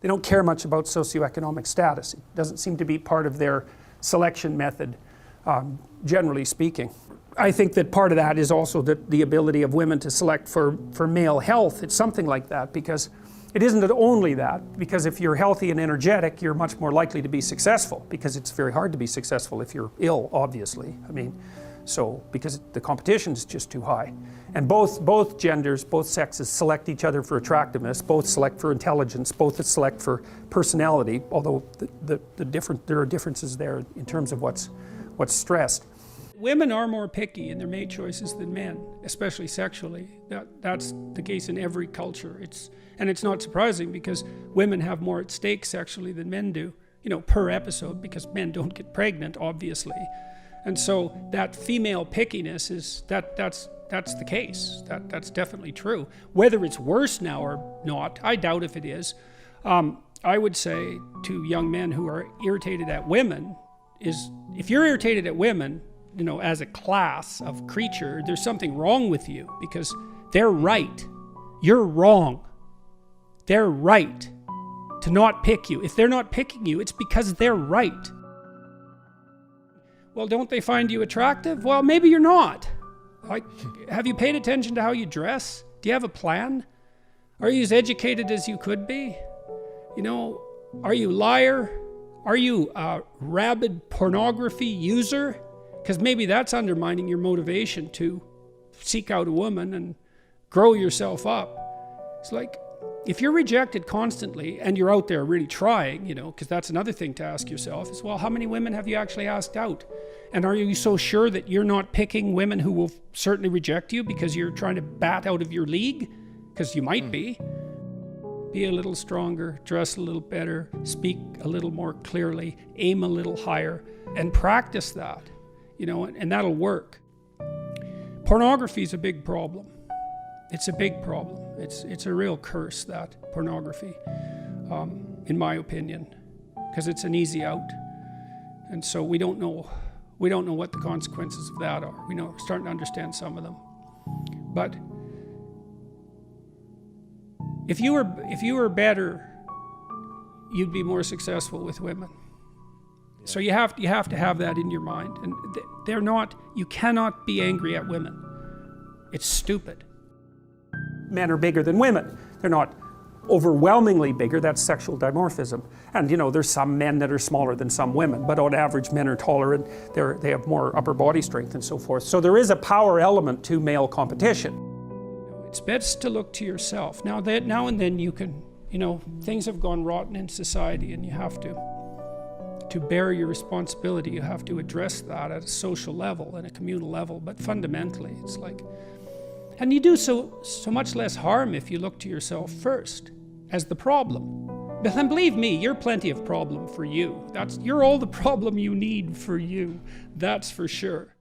They don't care much about socioeconomic status. It doesn't seem to be part of their selection method, generally speaking. I think that part of that is also the ability of women to select for male health. It's something like that, because it isn't only that, because if you're healthy and energetic, you're much more likely to be successful, because it's very hard to be successful if you're ill, obviously. I mean, so, because the competition is just too high. And both genders, both sexes select each other for attractiveness, both select for intelligence, both select for personality, although there are differences there in terms of what's stressed. Women are more picky in their mate choices than men, especially sexually. That's the case in every culture. And it's not surprising, because women have more at stake sexually than men do, you know, per episode, because men don't get pregnant, obviously. And so that female pickiness is, that's the case. That's definitely true. Whether it's worse now or not, I doubt if it is. I would say to young men who are irritated at women is, if you're irritated at women, you know, as a class of creature, there's something wrong with you, because they're right. You're wrong. They're right to not pick you. If they're not picking you, it's because they're right. Well, don't they find you attractive? Well, maybe you're not. Like, have you paid attention to how you dress? Do you have a plan? Are you as educated as you could be? You know, are you a liar? Are you a rabid pornography user? Because maybe that's undermining your motivation to seek out a woman and grow yourself up. It's like, if you're rejected constantly and you're out there really trying, you know, because that's another thing to ask yourself is, well, how many women have you actually asked out? And are you so sure that you're not picking women who will certainly reject you because you're trying to bat out of your league? Because you might be. Be a little stronger, dress a little better, speak a little more clearly, aim a little higher, and practice that, you know, and that'll work. Pornography is a big problem. It's a big problem. It's a real curse, that pornography, in my opinion, because it's an easy out. And so we don't know what the consequences of that are. We're starting to understand some of them. But if you were better, you'd be more successful with women. Yeah. So you have to have that in your mind. And you cannot be angry at women. It's stupid. Men are bigger than women. They're not overwhelmingly bigger, that's sexual dimorphism. And you know, there's some men that are smaller than some women, but on average men are taller and they have more upper body strength and so forth. So there is a power element to male competition. It's best to look to yourself. Now and then you can, you know, things have gone rotten in society and you have to bear your responsibility. You have to address that at a social level and a communal level, but fundamentally it's like, and you do so much less harm if you look to yourself first as the problem. And believe me, you're plenty of problem for you. You're all the problem you need for you. That's for sure.